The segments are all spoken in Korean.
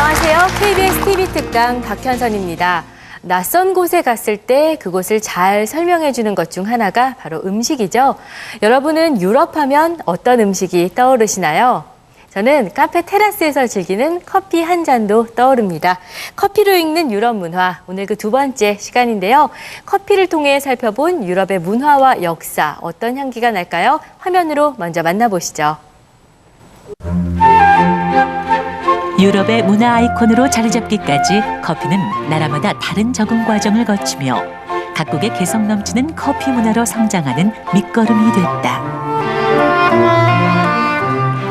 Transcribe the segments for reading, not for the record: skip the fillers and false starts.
안녕하세요. KBS TV 특강 박현선입니다. 낯선 곳에 갔을 때 그곳을 잘 설명해주는 것 중 하나가 바로 음식이죠. 여러분은 유럽 하면 어떤 음식이 떠오르시나요? 저는 카페 테라스에서 즐기는 커피 한 잔도 떠오릅니다. 커피로 읽는 유럽 문화, 오늘 그 두 번째 시간인데요. 커피를 통해 살펴본 유럽의 문화와 역사, 어떤 향기가 날까요? 화면으로 먼저 만나보시죠. 유럽의 문화 아이콘으로 자리 잡기까지 커피는 나라마다 다른 적응 과정을 거치며 각국의 개성 넘치는 커피 문화로 성장하는 밑거름이 됐다.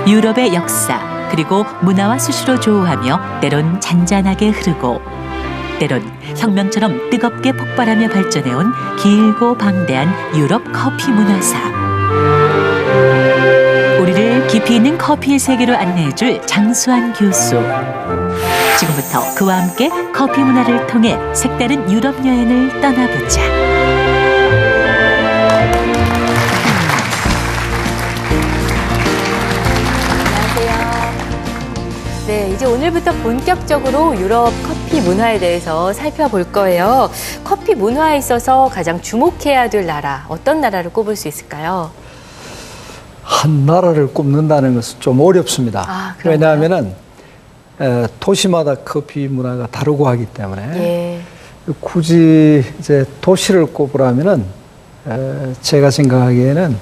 유럽의 역사 그리고 문화와 수시로 조우하며 때론 잔잔하게 흐르고 때론 혁명처럼 뜨겁게 폭발하며 발전해온 길고 방대한 유럽 커피 문화사. 우리를 깊이 있는 커피의 세계로 안내해줄 장수환 교수. 지금부터 그와 함께 커피 문화를 통해 색다른 유럽 여행을 떠나보자. 네, 이제 오늘부터 본격적으로 유럽 커피 문화에 대해서 살펴볼 거예요. 커피 문화에 있어서 가장 주목해야 될 나라, 어떤 나라를 꼽을 수 있을까요? 한 나라를 꼽는다는 것은 좀 어렵습니다. 왜냐하면은 도시마다 커피 문화가 다르고 하기 때문에 예. 굳이 이제 도시를 꼽으라면은 제가 생각하기에는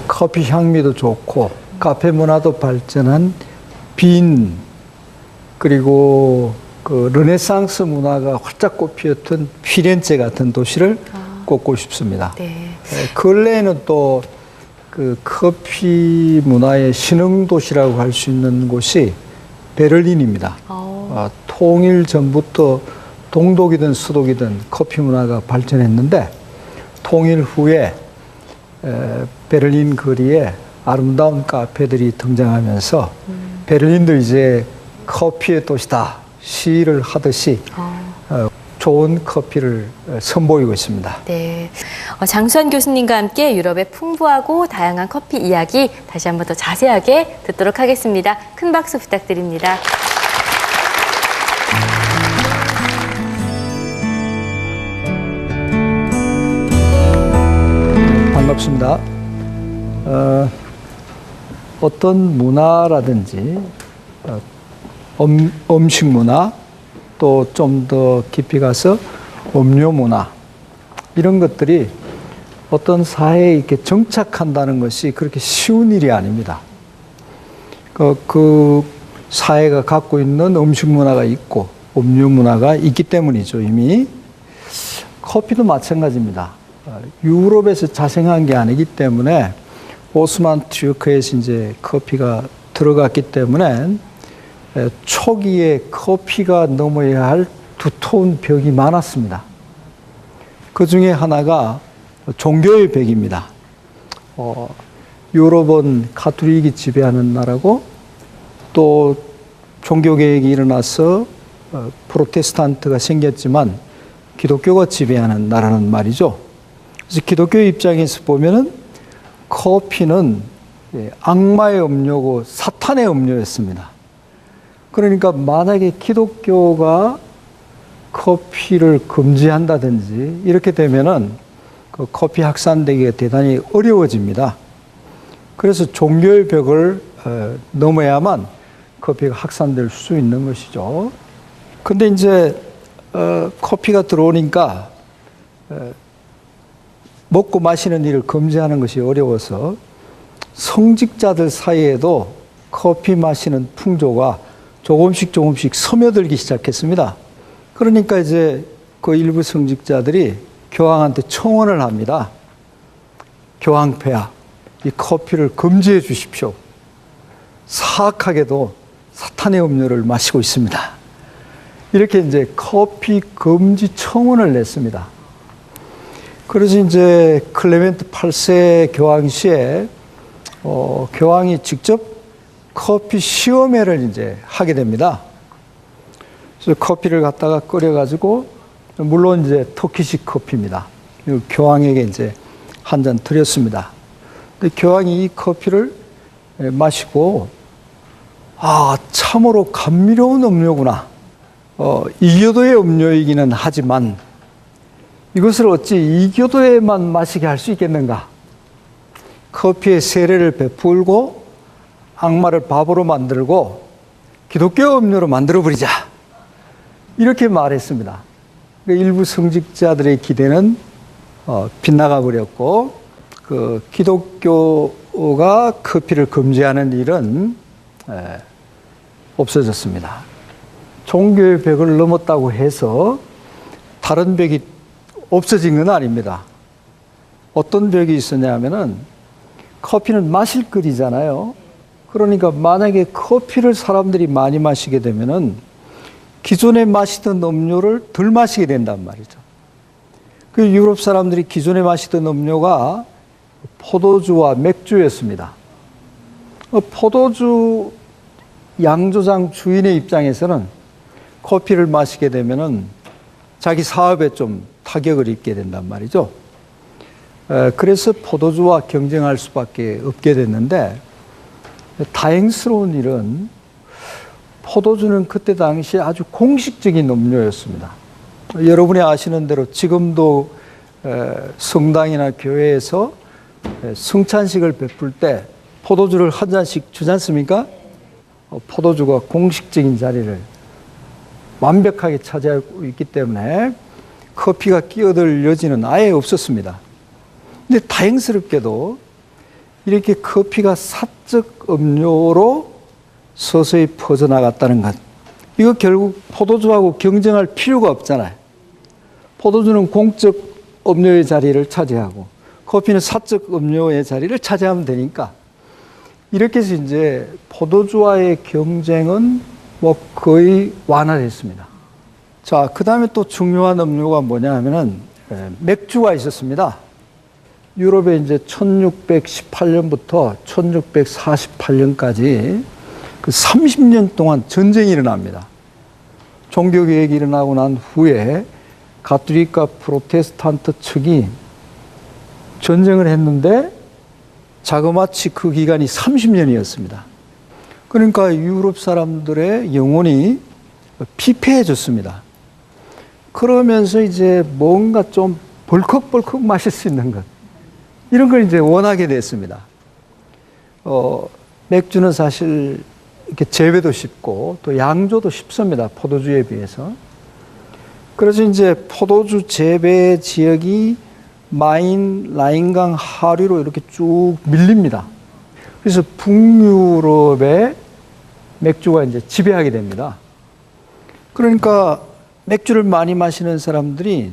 커피 향미도 좋고 카페 문화도 발전한 빈 그리고 그 르네상스 문화가 활짝 꽃피었던 피렌체 같은 도시를 꼽고 싶습니다. 네. 근래에는 또 그 커피 문화의 신흥 도시라고 할 수 있는 곳이 베를린입니다. 통일 전부터 동독이든 수독이든 커피 문화가 발전했는데 통일 후에 베를린 거리에 아름다운 카페들이 등장하면서 베를린도 이제 커피의 도시다 시를 하듯이 좋은 커피를 선보이고 있습니다. 네, 장수환 교수님과 함께 유럽의 풍부하고 다양한 커피 이야기 다시 한번 더 자세하게 듣도록 하겠습니다. 큰 박수 부탁드립니다. 반갑습니다. 어떤 문화라든지 음식 문화 또 좀 더 깊이 가서 음료 문화 이런 것들이 어떤 사회에 이렇게 정착한다는 것이 그렇게 쉬운 일이 아닙니다. 그 사회가 갖고 있는 음식 문화가 있고 음료 문화가 있기 때문이죠. 이미 커피도 마찬가지입니다. 유럽에서 자생한 게 아니기 때문에 오스만 튀르크에서 이제 커피가 들어갔기 때문에 초기에 커피가 넘어야 할 두터운 벽이 많았습니다. 그 중에 하나가 종교의 벽입니다. 유럽은 가톨릭이 지배하는 나라고 또 종교개혁이 일어나서 프로테스탄트가 생겼지만 기독교가 지배하는 나라는 말이죠. 그래서 기독교 입장에서 보면은 커피는 악마의 음료고 사탄의 음료였습니다. 그러니까 만약에 기독교가 커피를 금지한다든지 이렇게 되면은 그 커피 확산되기가 대단히 어려워집니다. 그래서 종교의 벽을 넘어야만 커피가 확산될 수 있는 것이죠. 근데 이제 커피가 들어오니까 먹고 마시는 일을 금지하는 것이 어려워서 성직자들 사이에도 커피 마시는 풍조가 조금씩 스며들기 시작했습니다. 그러니까 이제 그 일부 성직자들이 교황한테 청원을 합니다. 교황폐하, 이 커피를 금지해 주십시오. 사악하게도 사탄의 음료를 마시고 있습니다. 이렇게 이제 커피 금지 청원을 냈습니다. 그래서 이제 클레멘트 8세 교황 시에 교황이 직접 커피 시험회를 이제 하게 됩니다. 그래서 커피를 갖다가 끓여가지고, 물론 이제 터키식 커피입니다. 교황에게 이제 한 잔 드렸습니다. 근데 교황이 이 커피를 마시고, 아, 참으로 감미로운 음료구나. 이교도의 음료이기는 하지만 이것을 어찌 이교도에만 마시게 할 수 있겠는가? 커피에 세례를 베풀고 악마를 바보로 만들고 기독교 음료로 만들어버리자. 이렇게 말했습니다. 일부 성직자들의 기대는 빗나가 버렸고 그 기독교가 커피를 금지하는 일은 없어졌습니다. 종교의 벽을 넘었다고 해서 다른 벽이 없어진 건 아닙니다. 어떤 벽이 있었냐면은 커피는 마실 거리잖아요. 그러니까 만약에 커피를 사람들이 많이 마시게 되면은 기존에 마시던 음료를 덜 마시게 된단 말이죠. 그 유럽 사람들이 기존에 마시던 음료가 포도주와 맥주였습니다. 포도주 양조장 주인의 입장에서는 커피를 마시게 되면은 자기 사업에 좀 타격을 입게 된단 말이죠. 그래서 포도주와 경쟁할 수밖에 없게 됐는데 다행스러운 일은 포도주는 그때 당시 아주 공식적인 음료였습니다. 여러분이 아시는 대로 지금도 성당이나 교회에서 성찬식을 베풀 때 포도주를 한 잔씩 주지 않습니까? 포도주가 공식적인 자리를 완벽하게 차지하고 있기 때문에 커피가 끼어들 여지는 아예 없었습니다. 근데 다행스럽게도 이렇게 커피가 사적 음료로 서서히 퍼져나갔다는 것. 이거 결국 포도주하고 경쟁할 필요가 없잖아요. 포도주는 공적 음료의 자리를 차지하고 커피는 사적 음료의 자리를 차지하면 되니까 이렇게 해서 이제 포도주와의 경쟁은 뭐 거의 완화됐습니다. 자, 그 다음에 또 중요한 음료가 뭐냐 하면은 맥주가 있었습니다. 유럽에 이제 1618년부터 1648년까지 그 30년 동안 전쟁이 일어납니다. 종교개혁이 일어나고 난 후에 가톨릭과 프로테스탄트 측이 전쟁을 했는데 자그마치 그 기간이 30년이었습니다. 그러니까 유럽 사람들의 영혼이 피폐해졌습니다. 그러면서 이제 뭔가 좀 벌컥벌컥 마실 수 있는 것. 이런 걸 이제 원하게 됐습니다. 맥주는 사실 이렇게 재배도 쉽고 또 양조도 쉽습니다. 포도주에 비해서. 그래서 이제 포도주 재배 지역이 마인, 라인강 하류로 이렇게 쭉 밀립니다. 그래서 북유럽의 맥주가 이제 지배하게 됩니다. 그러니까 맥주를 많이 마시는 사람들이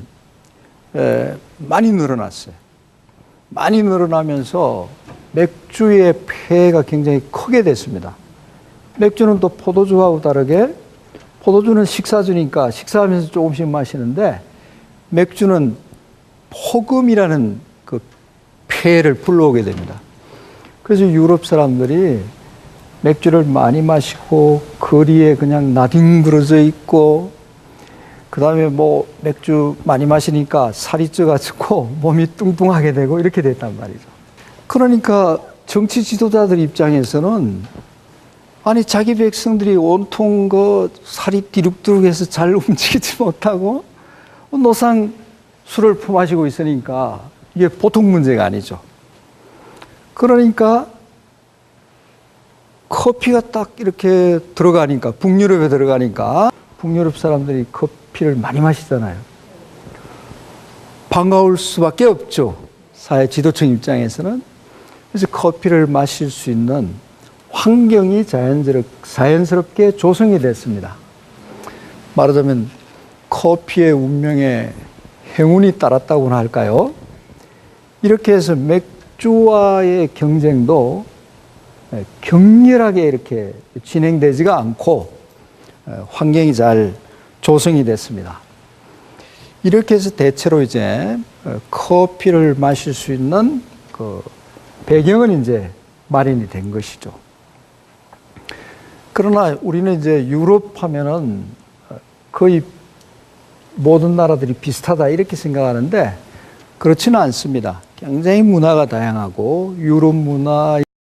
많이 늘어났어요. 많이 늘어나면서 맥주의 폐해가 굉장히 크게 됐습니다. 맥주는 또 포도주하고 다르게 포도주는 식사주니까 식사하면서 조금씩 마시는데 맥주는 폭음이라는 그 폐해를 불러오게 됩니다. 그래서 유럽 사람들이 맥주를 많이 마시고 거리에 그냥 나뒹굴어져 있고 그 다음에 뭐 맥주 많이 마시니까 살이 쪄가지고 몸이 뚱뚱하게 되고 이렇게 됐단 말이죠. 그러니까 정치 지도자들 입장에서는 아니 자기 백성들이 온통 그 살이 디룩디룩해서 잘 움직이지 못하고 노상 술을 퍼마시고 있으니까 이게 보통 문제가 아니죠. 그러니까 커피가 딱 이렇게 들어가니까 북유럽에 들어가니까 북유럽 사람들이 커피를 많이 마시잖아요. 반가울 수밖에 없죠. 사회 지도층 입장에서는. 그래서 커피를 마실 수 있는 환경이 자연스럽게 조성이 됐습니다. 말하자면 커피의 운명에 행운이 따랐다고나 할까요? 이렇게 해서 맥주와의 경쟁도 격렬하게 이렇게 진행되지가 않고 환경이 잘 조성이 됐습니다. 이렇게 해서 대체로 이제 커피를 마실 수 있는 그 배경은 이제 마련이 된 것이죠. 그러나 우리는 이제 유럽 하면은 거의 모든 나라들이 비슷하다 이렇게 생각하는데 그렇지는 않습니다. 굉장히 문화가 다양하고 유럽 문화